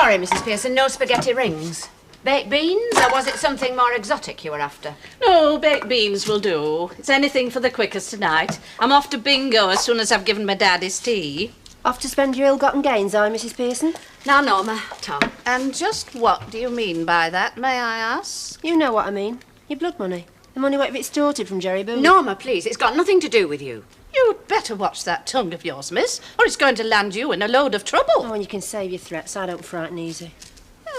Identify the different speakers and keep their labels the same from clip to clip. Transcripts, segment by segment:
Speaker 1: Sorry, Mrs. Pearson, no spaghetti rings. Baked beans, or was it something more exotic you were after?
Speaker 2: No, baked beans will do. It's anything for the quickest tonight. I'm off to bingo as soon as I've given my dad his tea.
Speaker 3: Off to spend your ill-gotten gains, are you, Mrs. Pearson?
Speaker 1: Now, Norma, Tom.
Speaker 2: And just what do you mean by that, may I ask?
Speaker 3: You know what I mean. Your blood money. The money what you've extorted from Jerry Booth.
Speaker 1: Norma, please, it's got nothing to do with you.
Speaker 2: You'd better watch that tongue of yours, miss, or it's going to land you in a load of trouble.
Speaker 3: Oh, and you can save your threats. I don't frighten easy.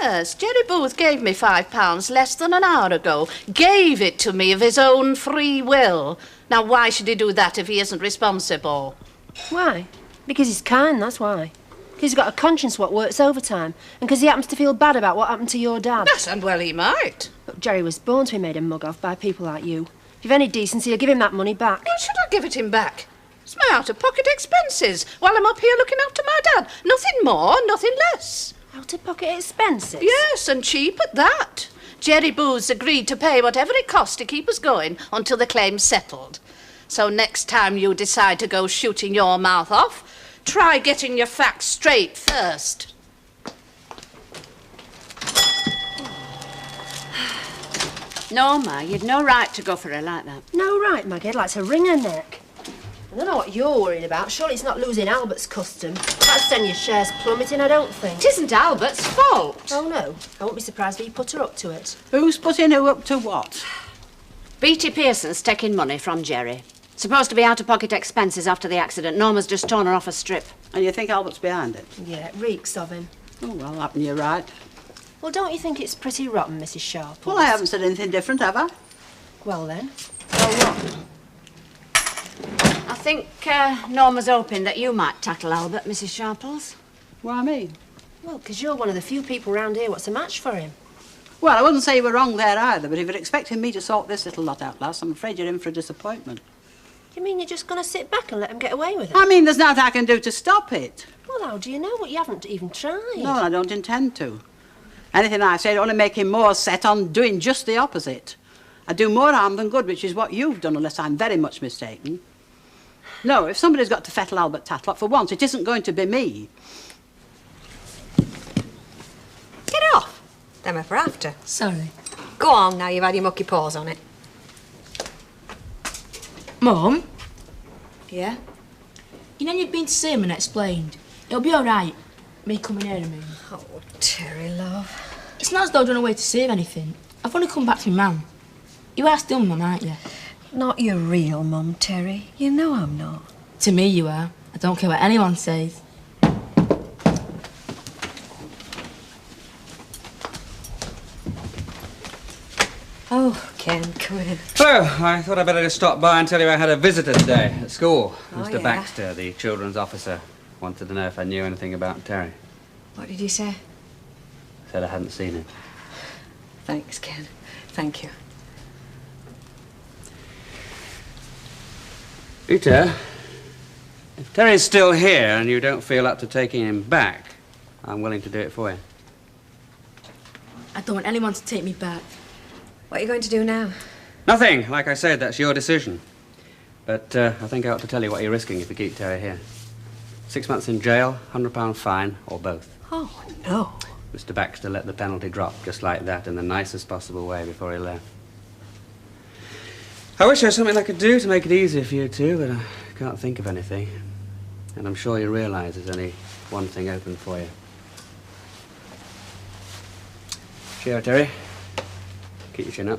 Speaker 2: Yes, Jerry Booth gave me £5 less than an hour ago. Gave it to me of his own free will. Now, why should he do that if he isn't responsible?
Speaker 3: Why? Because he's kind, that's why. Because he's got a conscience what works overtime. And because he happens to feel bad about what happened to your dad.
Speaker 2: Yes, and well he might.
Speaker 3: Look, Jerry was born to be made a mug of by people like you. If you've any decency, you'll give him that money back.
Speaker 2: Why should I give it him back? It's my out-of-pocket expenses while I'm up here looking after my dad. Nothing more, nothing less.
Speaker 3: Out-of-pocket expenses?
Speaker 2: Yes, and cheap at that. Jerry Booth's agreed to pay whatever it costs to keep us going until the claim's settled. So next time you decide to go shooting your mouth off, try getting your facts straight first.
Speaker 1: Norma, you'd no right to go for her like that.
Speaker 3: No right, Maggie. I'd like to wring her neck. I don't know what you're worried about. Surely it's not losing Albert's custom. That'd send your shares plummeting, I don't think.
Speaker 1: It isn't Albert's fault.
Speaker 3: Oh, no. I won't be surprised if you put her up to it.
Speaker 4: Who's putting who up to what?
Speaker 1: B.T. Pearson's taking money from Jerry. Supposed to be out-of-pocket expenses after the accident. Norma's just torn her off a strip.
Speaker 4: And you think Albert's behind it?
Speaker 3: Yeah, it reeks of him.
Speaker 4: Oh, well, happen you're right.
Speaker 3: Well, don't you think it's pretty rotten, Mrs. Sharp?
Speaker 4: Well, I haven't said anything different, have I?
Speaker 3: Well, then. Well, what?
Speaker 1: I think Norma's hoping that you might tackle Albert, Mrs. Sharples.
Speaker 4: What I mean?
Speaker 3: Well, because you're one of the few people round here what's a match for him.
Speaker 4: Well, I wouldn't say you were wrong there either, but if you're expecting me to sort this little lot out, lass, I'm afraid you're in for a disappointment.
Speaker 3: You mean you're just going to sit back and let him get away with it?
Speaker 4: I mean, there's nothing I can do to stop it.
Speaker 3: Well, how do you know what you haven't even tried?
Speaker 4: No, I don't intend to. Anything I say would only make him more set on doing just the opposite. I do more harm than good, which is what you've done, unless I'm very much mistaken. No, if somebody's got to fettle Albert Tatlot for once, it isn't going to be me.
Speaker 5: Get off. Them if we're after.
Speaker 6: Sorry.
Speaker 5: Go on now, you've had your mucky paws on it.
Speaker 6: Mum,
Speaker 5: Yeah?
Speaker 6: you know you've been to see him and explained. It'll be all right. Me coming here, I mean.
Speaker 5: Oh, Terry, love.
Speaker 6: It's not as though I've done away to save anything. I've only come back to my mum. You are still mum, aren't you?
Speaker 5: Not your real mum, Terry. You know I'm not.
Speaker 6: To me, you are. I don't care what anyone says.
Speaker 5: Oh, Ken, come in.
Speaker 7: Hello, I thought I'd better just stop by and tell you I had a visitor today at school.
Speaker 5: Oh,
Speaker 7: Mr.
Speaker 5: yeah?
Speaker 7: Baxter, the children's officer, wanted to know if I knew anything about Terry.
Speaker 5: What did you say?
Speaker 7: Said I hadn't seen him.
Speaker 5: Thanks, Ken. Thank you.
Speaker 7: Rita, if Terry's still here and you don't feel up to taking him back, I'm willing to do it for you.
Speaker 6: I don't want anyone to take me back.
Speaker 5: What are you going to do now?
Speaker 7: Nothing. Like I said, that's your decision. But I think I ought to tell you what you're risking if you keep Terry here. 6 months in jail, £100 fine, or both.
Speaker 5: Oh, no.
Speaker 7: Mr. Baxter let the penalty drop just like that in the nicest possible way before he left. I wish there was something I could do to make it easier for you two, but I can't think of anything. And I'm sure you realise there's only one thing open for you. Cheerio, Terry. Keep your chin up.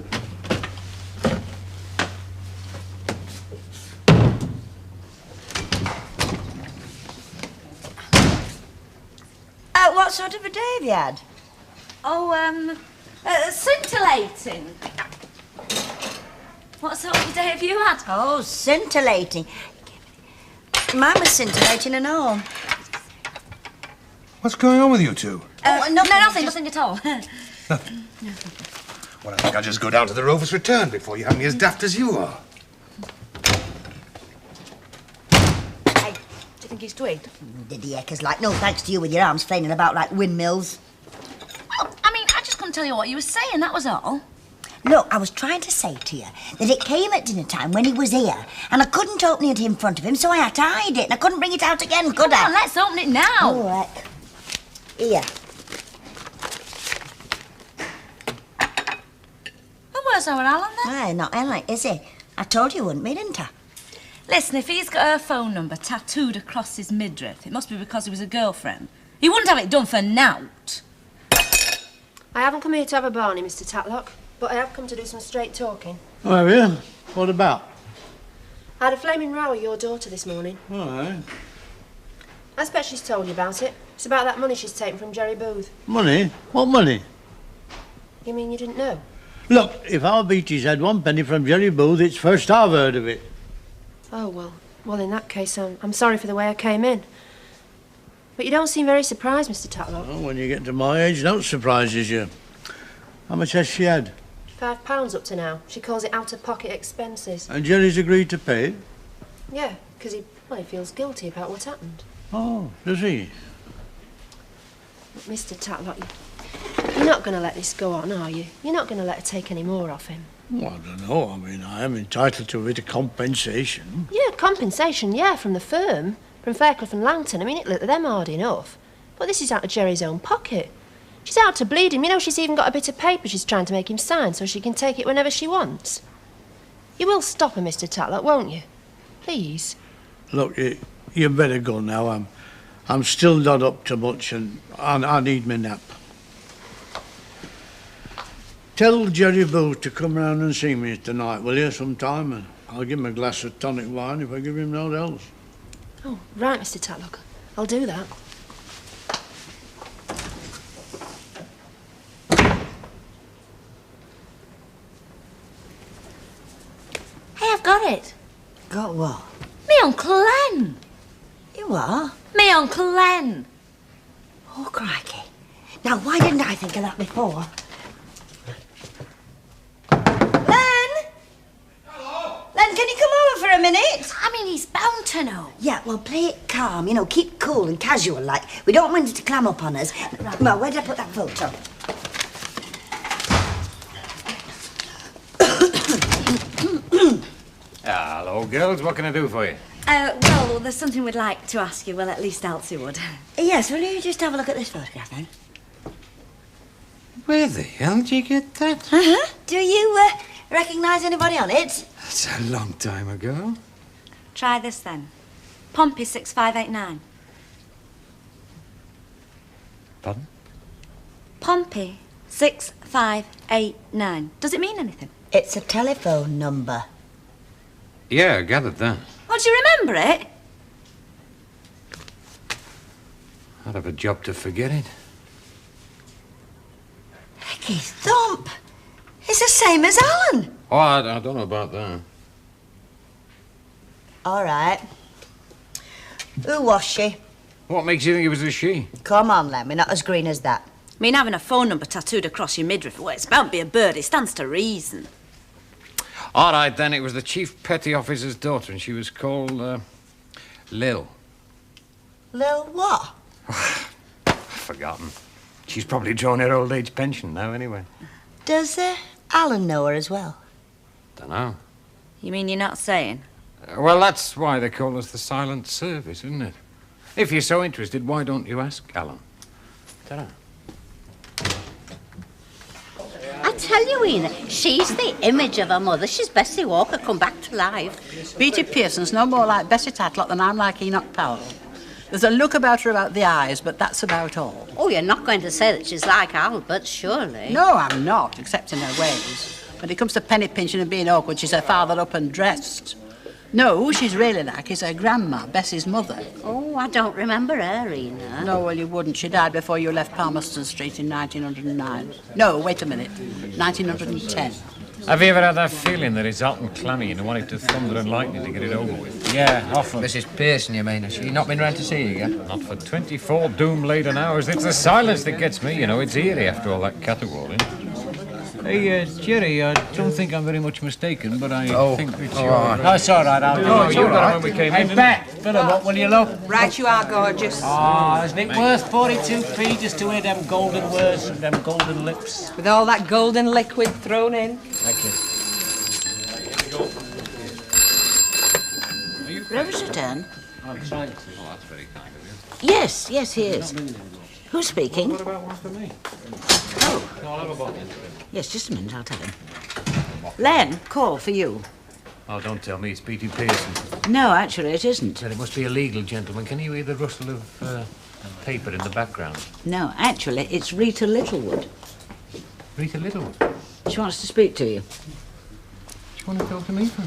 Speaker 8: What sort of a day have you had?
Speaker 9: Oh, scintillating. What sort of a day have you had?
Speaker 8: Oh, scintillating. Mine was scintillating and all.
Speaker 10: What's going on with you two?
Speaker 9: Nothing at all.
Speaker 10: Nothing. Well, I think I'll just go down to the Rover's Return before you have me as daft as you are.
Speaker 8: Hey, do you think he's twigged? Did the eckers like no thanks to you with your arms flailing about like windmills?
Speaker 9: Well, I mean, I just couldn't tell you what you were saying, that was all.
Speaker 8: Look, I was trying to say to you that it came at dinner time when he was here, and I couldn't open it in front of him, so I had to hide it, and I couldn't bring it out again, could I?
Speaker 9: Come on, let's open it now.
Speaker 8: All right. Here.
Speaker 9: was our Alan then.
Speaker 8: Aye, not Ellen, is he? I told you wouldn't be, didn't I?
Speaker 9: Listen, if he's got her phone number tattooed across his midriff, it must be because he was a girlfriend. He wouldn't have it done for nought.
Speaker 3: I haven't come here to have a barney, Mr. Tatlock, but I have come to do some straight talking.
Speaker 11: Oh, have you? What about?
Speaker 3: I had a flaming row with your daughter this morning.
Speaker 11: All right.
Speaker 3: I expect she's told you about it. It's about that money she's taken from Jerry Booth.
Speaker 11: Money? What money?
Speaker 3: You mean you didn't know?
Speaker 11: Look, if our Beaty's had 1 penny from Jerry Booth, it's first I've heard of it.
Speaker 3: Oh, well, in that case, I'm sorry for the way I came in. But you don't seem very surprised, Mr. Tatlock.
Speaker 11: Well, when you get to my age, no surprises you. How much has she had?
Speaker 3: £5 up to now. She calls it out-of-pocket expenses.
Speaker 11: And Jerry's agreed to pay it?
Speaker 3: Yeah, because he feels guilty about what happened.
Speaker 11: Oh, does he?
Speaker 3: But Mr. Tatlock, you're not going to let this go on, are you? You're not going to let her take any more off him?
Speaker 11: Well, I don't know. I mean, I am entitled to a bit of compensation.
Speaker 3: Yeah, compensation, yeah, from the firm. From Fairclough and Langton. I mean, it looked at them hard enough. But this is out of Jerry's own pocket. She's out to bleed him. You know, she's even got a bit of paper she's trying to make him sign so she can take it whenever she wants. You will stop her, Mr. Tatlock, won't you? Please.
Speaker 11: Look, you better go now. I'm still not up to much and I need my nap. Tell Jerry Booth to come round and see me tonight, will you, sometime? And I'll give him a glass of tonic wine if I give him naught else.
Speaker 3: Oh, right, Mr. Tatlock. I'll do that.
Speaker 9: Hey, I've got it.
Speaker 8: Got what?
Speaker 9: Me Uncle Len.
Speaker 8: You are?
Speaker 9: Me Uncle Len.
Speaker 8: Oh, crikey. Now, why didn't I think of that before? Len, can you come over for a minute?
Speaker 9: I mean, he's bound to know.
Speaker 8: Yeah, well, play it calm, you know, keep cool and casual like. We don't want it to clam up on us. Right. Well, where did I put that photo?
Speaker 12: Hello, girls. What can I do for you?
Speaker 13: Well, there's something we'd like to ask you. Well, at least Elsie would.
Speaker 8: Yes, will you just have a look at this photograph, then?
Speaker 12: Where the hell did you get that?
Speaker 8: Uh-huh. Do you, recognise anybody on it?
Speaker 12: That's a long time ago.
Speaker 13: Try this, then. Pompey 6589.
Speaker 12: Pardon?
Speaker 13: Pompey 6589. Does it mean anything?
Speaker 8: It's a telephone number.
Speaker 12: Yeah, I gathered that.
Speaker 13: Oh, do you remember it?
Speaker 12: I'd have a job to forget it.
Speaker 8: Hecky thump! It's the same as Alan.
Speaker 12: Oh, I don't know about that.
Speaker 8: All right. Who was she?
Speaker 12: What makes you think it was a she?
Speaker 8: Come on, Len, we're not as green as that.
Speaker 13: I mean, having a phone number tattooed across your midriff, well, it's bound to be a bird. It stands to reason.
Speaker 12: All right, then. It was the chief petty officer's daughter, and she was called, Lil.
Speaker 8: Lil what?
Speaker 12: Forgotten. She's probably drawn her old age pension now, anyway.
Speaker 8: Does Alan know her as well?
Speaker 12: Dunno.
Speaker 13: You mean you're not saying?
Speaker 12: Well, that's why they call us the silent service, isn't it? If you're so interested, why don't you ask Alan? Ta-ra.
Speaker 14: I tell you, Ena, she's the image of her mother. She's Bessie Walker come back to life.
Speaker 4: Beatty Pearson's no more like Bessie Tatlock than I'm like Enoch Powell. There's a look about her about the eyes, but that's about all.
Speaker 14: Oh, you're not going to say that she's like Albert, surely?
Speaker 4: No, I'm not, except in her ways. When it comes to penny pinching and being awkward, she's her father up and dressed. No, who she's really like is her grandma, Bessie's mother.
Speaker 14: Oh, I don't remember her, Ena.
Speaker 4: No, well, you wouldn't. She died before you left Palmerston Street in 1909. No, wait a minute. 1910.
Speaker 12: Have you ever had that feeling that it's hot and clammy and wanted to thunder and lightning to get it over with? Yeah, often.
Speaker 15: Mrs. Pearson, you mean? Has she not been round to see you yet?
Speaker 12: Not for 24 doom-laden hours. It's the silence that gets me, you know. It's eerie after all that caterwauling. Hey, Jerry, I don't think I'm very much mistaken, but I think that you're...
Speaker 15: Oh, it's all right, I'll
Speaker 12: you got it when we came in.
Speaker 15: Hey, Bet, fill 'em up, will you, look?
Speaker 16: Right you are, gorgeous.
Speaker 15: Ah, isn't it worth 42p just to hear them golden words and them golden lips?
Speaker 16: With all that golden liquid thrown in.
Speaker 15: Thank you.
Speaker 17: Rover's return?
Speaker 12: I'm trying to. Oh, that's very kind of you.
Speaker 17: Yes, he is. Who's speaking?
Speaker 12: What about one for me?
Speaker 17: Oh.
Speaker 12: No, I'll have a bottle.
Speaker 17: Yes, just a minute, I'll tell him. Len, call for you.
Speaker 12: Oh, don't tell me it's Petey Pearson.
Speaker 17: No, actually, it isn't.
Speaker 12: Then it must be illegal, gentlemen. Can you hear the rustle of paper in the background?
Speaker 17: No, actually, it's Rita Littlewood.
Speaker 12: Rita Littlewood?
Speaker 17: She wants to speak to you.
Speaker 12: Do you want to talk to me for?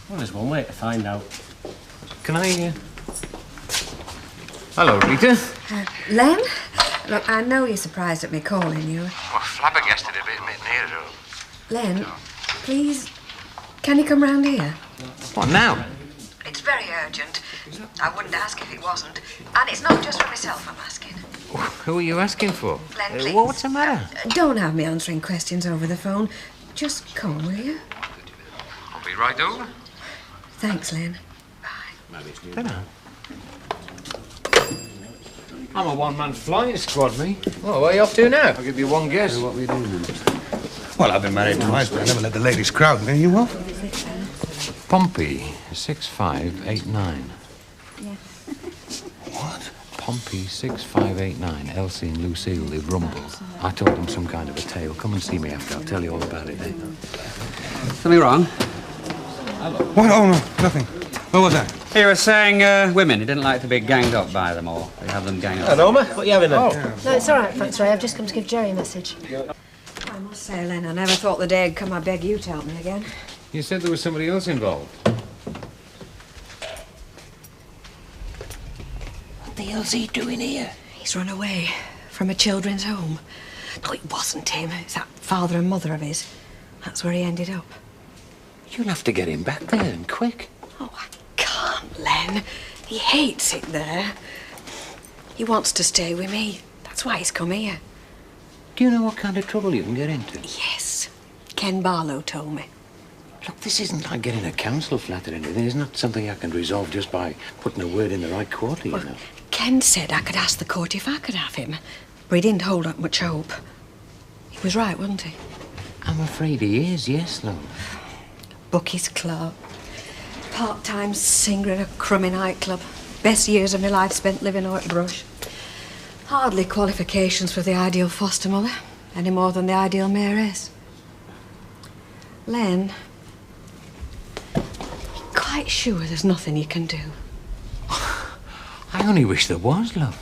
Speaker 15: Well, there's one way to find out.
Speaker 12: Can I, Hello, Rita.
Speaker 18: Len? Look, I know you're surprised at me calling you.
Speaker 10: Well, flabbergasted a bit, mate, near.
Speaker 18: Len, please, can you come round here?
Speaker 12: What, now?
Speaker 18: It's very urgent. I wouldn't ask if it wasn't. And it's not just for myself I'm asking.
Speaker 12: Who are you asking for?
Speaker 18: Len, please.
Speaker 12: What's the matter?
Speaker 18: Don't have me answering questions over the phone. Just come, will you?
Speaker 12: I'll be right over.
Speaker 18: Thanks, Len.
Speaker 12: Dunno. I'm a one-man flying squad, me. Oh, where are you off to now? I'll give you one guess. What we doing then?
Speaker 10: Well, I've been married twice, but I never let the ladies crowd me. You off?
Speaker 12: Pompey, 6589.
Speaker 17: Yeah.
Speaker 12: What? Pompey, 6589. Elsie and Lucille, they've rumbled. I told them some kind of a tale. Come and see me after. I'll tell you all about it, eh?
Speaker 7: Something wrong?
Speaker 10: What? Oh, no, nothing. What was that?
Speaker 7: You were saying women. You didn't like to be ganged up by them, or you have them gang up.
Speaker 15: Hello, Norma. What are you having then?
Speaker 3: Oh. No, it's all right, thanks, Ray. I've just come to give Jerry a message.
Speaker 18: I must say, Len, I never thought the day'd come I beg you to help me again.
Speaker 12: You said there was somebody else involved.
Speaker 17: What the hell's he doing here?
Speaker 18: He's run away from a children's home. No, it wasn't him. It's that father and mother of his. That's where he ended up.
Speaker 12: You'll have to get him back there, and quick.
Speaker 18: Oh, I can't, Len. He hates it there. He wants to stay with me. That's why he's come here.
Speaker 12: Do you know what kind of trouble you can get into?
Speaker 18: Yes. Ken Barlow told me.
Speaker 12: Look, this isn't like getting a council flat or anything. It's not something I can resolve just by putting a word in the right quarter, you know.
Speaker 18: Ken said I could ask the court if I could have him, but he didn't hold up much hope. He was right, wasn't he?
Speaker 12: I'm afraid he is, yes, love.
Speaker 18: Bookies clerk, part-time singer in a crummy nightclub. Best years of my life spent living out at Brush. Hardly qualifications for the ideal foster mother, any more than the ideal mayoress. Len, you're quite sure there's nothing you can do?
Speaker 12: I only wish there was, love.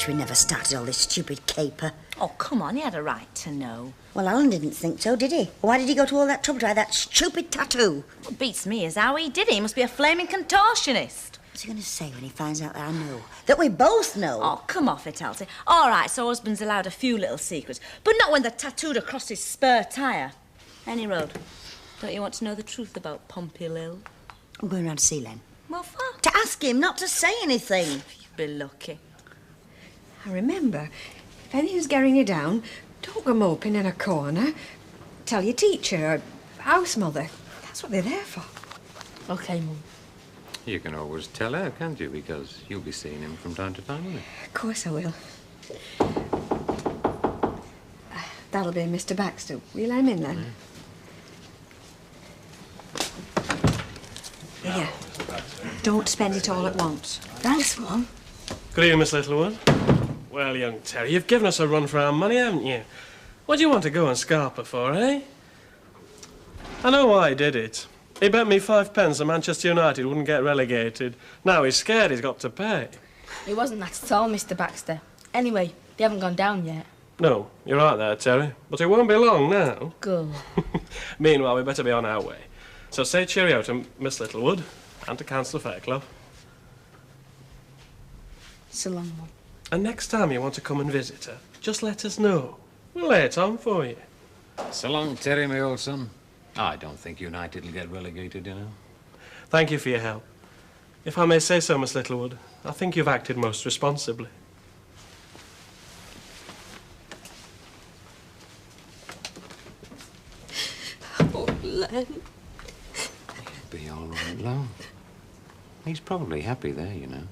Speaker 8: We never started all this stupid caper.
Speaker 9: Oh, come on, he had a right to know.
Speaker 8: Well, Alan didn't think so, did he? Why did he go to all that trouble to have that stupid tattoo?
Speaker 9: What beats me is how he did it. He must be a flaming contortionist.
Speaker 8: What's he going to say when he finds out that I know? That we both know?
Speaker 9: Oh, come off it, Elsie. All right, so husband's allowed a few little secrets, but not when they're tattooed across his spare tyre. Any road. Don't you want to know the truth about Pompey Lil?
Speaker 8: I'm going round to see Len.
Speaker 9: Well, what?
Speaker 8: To ask him not to say anything.
Speaker 9: You'd be lucky.
Speaker 18: I remember, if anything's getting you down, don't go moping in a corner. Tell your teacher or house mother. That's what they're there for.
Speaker 6: OK, Mum.
Speaker 12: You can always tell her, can't you? Because you'll be seeing him from time to time, won't you?
Speaker 18: Of course I will. That'll be Mr. Baxter. Will you let him in then? Here. Don't spend it all at once.
Speaker 8: Thanks, Mum.
Speaker 19: Good evening, Miss Littlewood. Well, young Terry, you've given us a run for our money, haven't you? What do you want to go and Scarpa for, eh? I know why he did it. He bet me 5 pence that Manchester United wouldn't get relegated. Now he's scared he's got to pay.
Speaker 6: It wasn't that at all, Mr. Baxter. Anyway, they haven't gone down yet.
Speaker 19: No, you're right there, Terry. But it won't be long now.
Speaker 6: Good.
Speaker 19: Meanwhile, we better be on our way. So say cheerio to Miss Littlewood and to Councillor Fairclough.
Speaker 6: So long, Mum.
Speaker 19: And next time you want to come and visit her, just let us know. We'll lay it on for you.
Speaker 12: So long, Terry, my old son. I don't think United will get relegated, you know.
Speaker 19: Thank you for your help. If I may say so, Miss Littlewood, I think you've acted most responsibly.
Speaker 18: Oh, Len.
Speaker 12: He'll be all right, love. He's probably happy there, you know.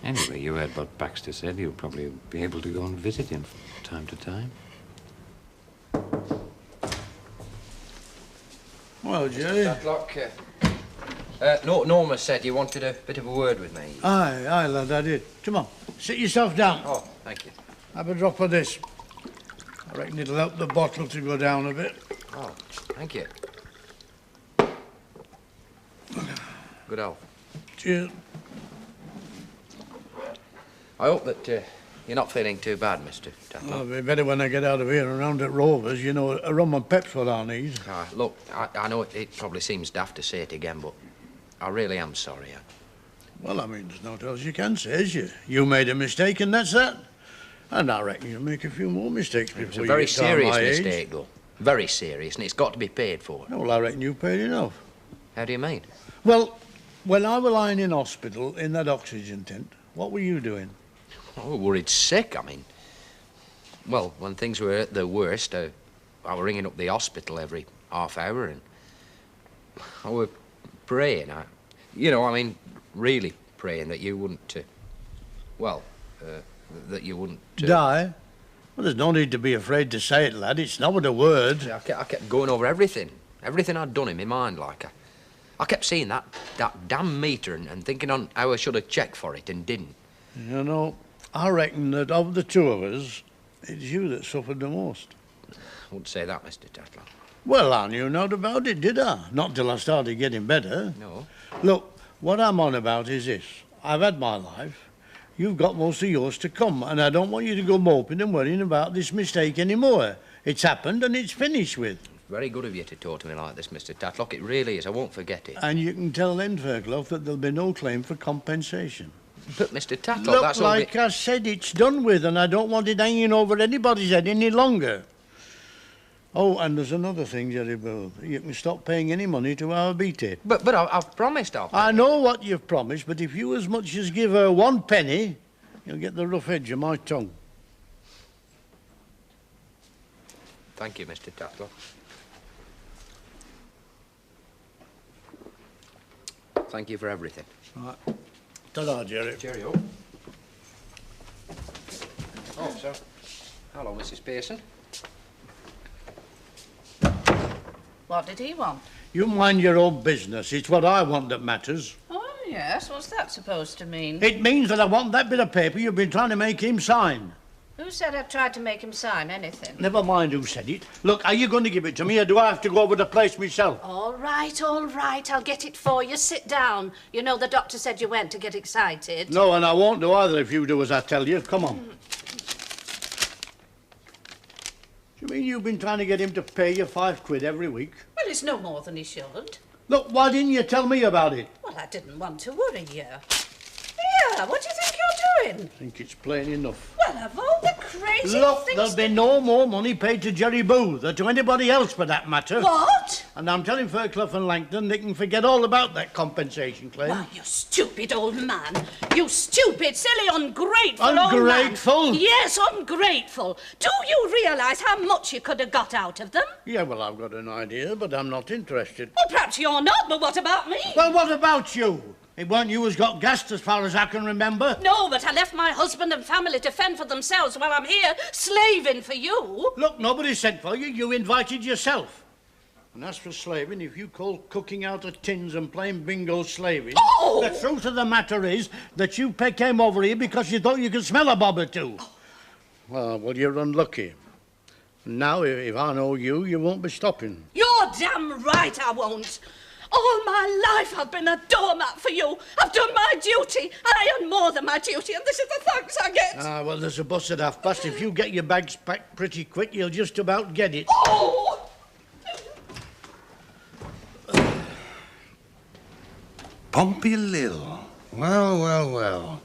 Speaker 12: Anyway, you heard what Baxter said. You'll probably be able to go and visit him from time to time.
Speaker 11: Well, Jerry.
Speaker 20: Tatlock, Norma said you wanted a bit of a word with me.
Speaker 11: Aye, lad, I did. Come on, sit yourself down.
Speaker 20: Oh, thank you.
Speaker 11: Have a drop of this. I reckon it'll help the bottle to go down a bit.
Speaker 20: Oh, thank you. Good health.
Speaker 11: Cheers.
Speaker 20: I hope that you're not feeling too bad, Mr. Tatlock.
Speaker 11: Well, it'll be better when I get out of here and round at Rovers. You know, a rum and pep's what I need.
Speaker 20: Look, I know it probably seems daft to say it again, but I really am sorry.
Speaker 11: Well, I mean, there's no else you can say, is you? You made a mistake and that's that. And I reckon you'll make a few more mistakes before you
Speaker 20: It's a very
Speaker 11: get to
Speaker 20: serious
Speaker 11: my age.
Speaker 20: mistake, though. Very serious, and it's got to be paid for.
Speaker 11: No, well, I reckon you paid enough.
Speaker 20: How do you mean?
Speaker 11: Well, when I was lying in hospital in that oxygen tent, what were you doing?
Speaker 20: Oh, worried sick, I mean. Well, when things were at the worst, I was ringing up the hospital every half hour, and I was praying. Really praying that you wouldn't, that you wouldn't...
Speaker 11: Die? Well, there's no need to be afraid to say it, lad. It's not with a word.
Speaker 20: I kept going over everything I'd done in my mind, like. I kept seeing that damn meter and thinking on how I should have checked for it and didn't.
Speaker 11: You know, I reckon that of the two of us, it's you that suffered the most.
Speaker 20: I wouldn't say that, Mr. Tatlock.
Speaker 11: Well, I knew not about it, did I? Not till I started getting better.
Speaker 20: No.
Speaker 11: Look, what I'm on about is this. I've had my life. You've got most of yours to come, and I don't want you to go moping and worrying about this mistake anymore. It's happened and it's finished with.
Speaker 20: Very good of you to talk to me like this, Mr. Tatlock. It really is. I won't forget it.
Speaker 11: And you can tell them, Fairclough, that there'll be no claim for compensation.
Speaker 20: But, Mr. Tatlock,
Speaker 11: Look,
Speaker 20: that's all...
Speaker 11: like I said, it's done with, and I don't want it hanging over anybody's head any longer. Oh, and there's another thing, Jerry Booth. You can stop paying any money to our BT.
Speaker 20: But I've promised I'll pay.
Speaker 11: I know what you've promised, but if you as much as give her 1 penny, you'll get the rough edge of my tongue.
Speaker 20: Thank you, Mr. Tatlock. Thank you for everything.
Speaker 11: Right. Ta-da, Jerry.
Speaker 20: Cheerio. Oh, sir. Hello, Mrs. Pearson.
Speaker 2: What did he want?
Speaker 11: You mind your own business. It's what I want that matters.
Speaker 2: Oh, yes. What's that supposed to mean?
Speaker 11: It means that I want that bit of paper you've been trying to make him sign.
Speaker 2: Who said I tried to make him sign anything?
Speaker 11: Never mind who said it. Look, are you going to give it to me, or do I have to go over the place myself?
Speaker 2: All right. I'll get it for you. Sit down. You know the doctor said you went to get excited.
Speaker 11: No, and I won't do either if you do as I tell you. Come on. Do you mean you've been trying to get him to pay you £5 every week?
Speaker 2: Well, it's no more than he should.
Speaker 11: Look, why didn't you tell me about it?
Speaker 2: Well, I didn't want to worry you. Here, what do you think you're doing?
Speaker 11: I think it's plain enough.
Speaker 2: Well, of all the crazy
Speaker 11: Look,
Speaker 2: things...
Speaker 11: there'll be no more money paid to Jerry Booth, or to anybody else for that matter.
Speaker 2: What?
Speaker 11: And I'm telling Fairclough and Langton they can forget all about that compensation claim.
Speaker 2: Why, you stupid old man. You stupid, silly, ungrateful
Speaker 11: Ungrateful?
Speaker 2: old man. Yes, ungrateful. Do you realise how much you could have got out of them?
Speaker 11: Yeah, well, I've got an idea, but I'm not interested.
Speaker 2: Well, perhaps you're not, but what about me?
Speaker 11: Well, what about you? It weren't you who's got gassed as far as I can remember.
Speaker 2: No, but I left my husband and family to fend for themselves while I'm here slaving for you.
Speaker 11: Look, nobody sent for you. You invited yourself. And as for slaving, if you call cooking out of tins and playing bingo slaving, the truth of the matter is that you came over here because you thought you could smell a bob or two. Well, you're unlucky. Now, if I know you, you won't be stopping.
Speaker 2: You're damn right I won't. All my life I've been a doormat for you. I've done my duty, and I earn more than my duty, and this is the thanks I get.
Speaker 11: Well, there's a bus at 50:30. If you get your bags packed pretty quick, you'll just about get it.
Speaker 2: Oh!
Speaker 10: Pompey Lil. Well.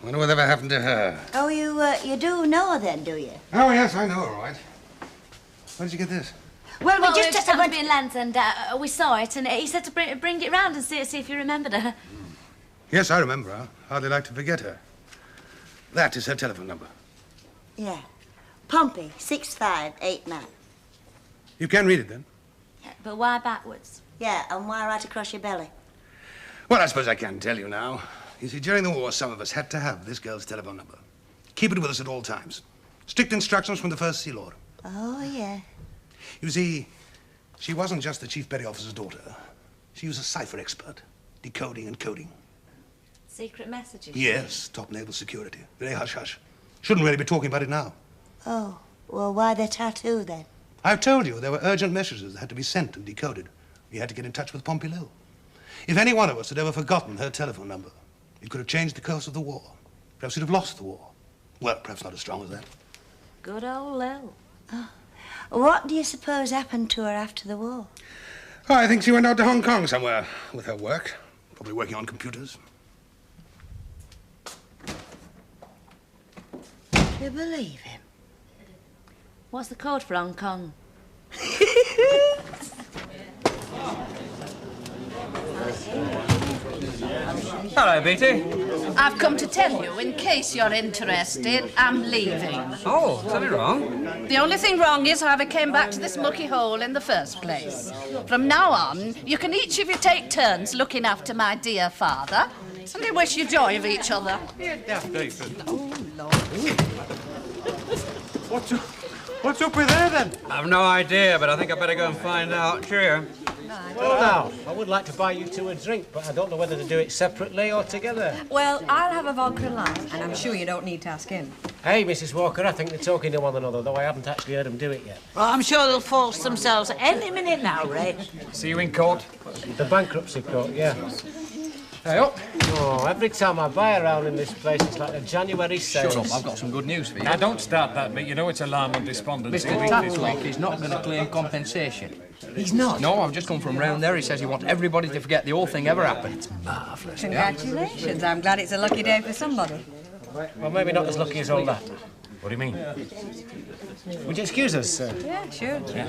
Speaker 10: Wonder whatever happened to her.
Speaker 8: Oh, you do know her then, do you?
Speaker 10: Oh, yes, I know her, all right. Where did you get this?
Speaker 8: Well, we just
Speaker 9: happened to be in Lance and we saw it, and he said to bring it round and see if you remembered her.
Speaker 10: Yes, I remember her. Hardly like to forget her. That is her telephone number.
Speaker 8: Yeah. Pompey, 6589.
Speaker 10: You can read it, then?
Speaker 9: Yeah, but why backwards?
Speaker 8: Yeah, and why right across your belly?
Speaker 10: Well, I suppose I can tell you now. You see, during the war, some of us had to have this girl's telephone number. Keep it with us at all times. Strict instructions from the First Sea Lord.
Speaker 8: Oh, yeah.
Speaker 10: You see, She wasn't just the chief petty officer's daughter. She was a cipher expert, decoding and coding.
Speaker 9: Secret messages?
Speaker 10: Yes, top naval security. Very hush-hush. Shouldn't really be talking about it now.
Speaker 8: Oh, well, why the tattoo, then?
Speaker 10: I've told you there were urgent messages that had to be sent and decoded. We had to get in touch with Pompilou. If any one of us had ever forgotten her telephone number, it could have changed the course of the war. Perhaps we'd have lost the war. Well, perhaps not as strong as that.
Speaker 9: Good old Lil.
Speaker 8: Oh. What do you suppose happened to her after the war?
Speaker 10: Oh, I think she went out to Hong Kong somewhere with her work. Probably working on computers.
Speaker 8: Do you believe him?
Speaker 9: What's the code for Hong Kong?
Speaker 7: Hello, Beatty.
Speaker 2: I've come to tell you, in case you're interested, I'm leaving.
Speaker 7: Oh, something wrong?
Speaker 2: The only thing wrong is how I came back to this mucky hole in the first place. From now on, you can each of you take turns looking after my dear father, and I wish you joy of each other.
Speaker 11: What's up with her, then?
Speaker 7: I've no idea, but I think I better go and find out. Cheerio.
Speaker 15: Well, now, I would like to buy you two a drink, but I don't know whether to do it separately or together.
Speaker 18: Well, I'll have a vodka and lime, and I'm sure you don't need to ask him.
Speaker 15: Hey, Mrs. Walker, I think they're talking to one another, though I haven't actually heard them do it yet.
Speaker 17: Well, I'm sure they'll force themselves any minute now, Ray.
Speaker 12: See you in court?
Speaker 15: The bankruptcy court, yeah. Hey, up. Oh, every time I buy around in this place, it's like a January sale.
Speaker 21: Shut up, I've got some good news for you.
Speaker 12: Now, don't start that bit. You know it's alarm and despondency.
Speaker 21: Mr. Tatwick is not going to claim compensation.
Speaker 17: He's not?
Speaker 21: No, I've just come from round there. He says he wants everybody to forget the whole thing ever happened. It's
Speaker 17: marvellous.
Speaker 18: Congratulations. I'm glad it's a lucky day for somebody.
Speaker 15: Well, maybe not as lucky as all that. What do you mean? Would you excuse us, sir?
Speaker 18: Yeah, sure.
Speaker 15: Yeah.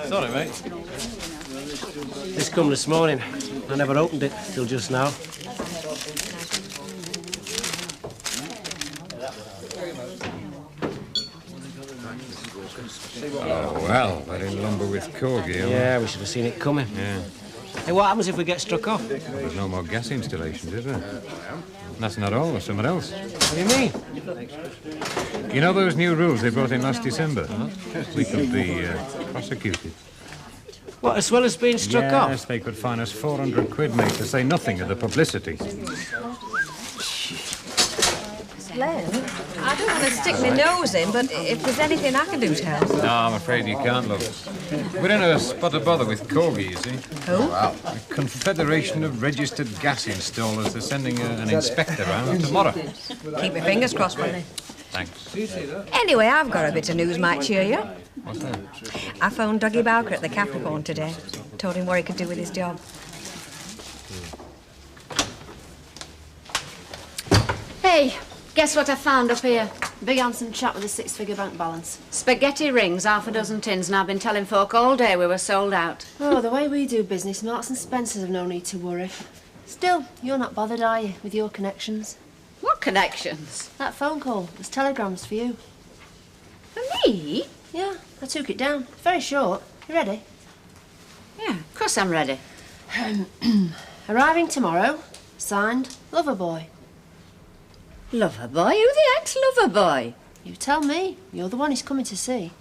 Speaker 11: Sorry, mate.
Speaker 15: This come this morning. I never opened it till just now.
Speaker 12: Oh, well, they're in lumber with Corgi.
Speaker 15: Yeah, we should have seen it coming.
Speaker 12: Yeah.
Speaker 15: Hey, what happens if we get struck off?
Speaker 12: Well, there's no more gas installations, is there? That's not all, there's something else.
Speaker 15: What do you mean?
Speaker 12: You know those new rules they brought in last December? We could be prosecuted.
Speaker 15: What, as well as being struck off?
Speaker 12: Yes, they could fine us 400 quid, mate, to say nothing of the publicity.
Speaker 18: Len, I don't want to stick my nose in, but if there's anything I can do to help.
Speaker 12: No, I'm afraid you can't, love. We're in a spot of bother with Corgi, you see.
Speaker 18: Who?
Speaker 12: The Confederation of Registered Gas Installers. They're sending an inspector round tomorrow.
Speaker 18: Keep your fingers crossed, Willie.
Speaker 12: Thanks.
Speaker 18: Anyway, I've got a bit of news might cheer you.
Speaker 12: What's that?
Speaker 18: I phoned Dougie Bowker at the Capricorn today. Told him what he could do with his job.
Speaker 1: Hey, guess what I found up here? Big handsome chap with a six-figure bank balance. Spaghetti rings, half a dozen tins, and I've been telling folk all day we were sold out.
Speaker 3: Oh, the way we do business, Marks and Spencers have no need to worry. Still, you're not bothered, are you, with your connections?
Speaker 1: What connections?
Speaker 3: That phone call. There's telegrams for you.
Speaker 1: For me?
Speaker 3: Yeah, I took it down. Very short. You ready?
Speaker 1: Yeah, of course I'm ready.
Speaker 3: Arriving tomorrow. Signed, Loverboy.
Speaker 1: Loverboy? Who the ex-Loverboy?
Speaker 3: You tell me. You're the one he's coming to see.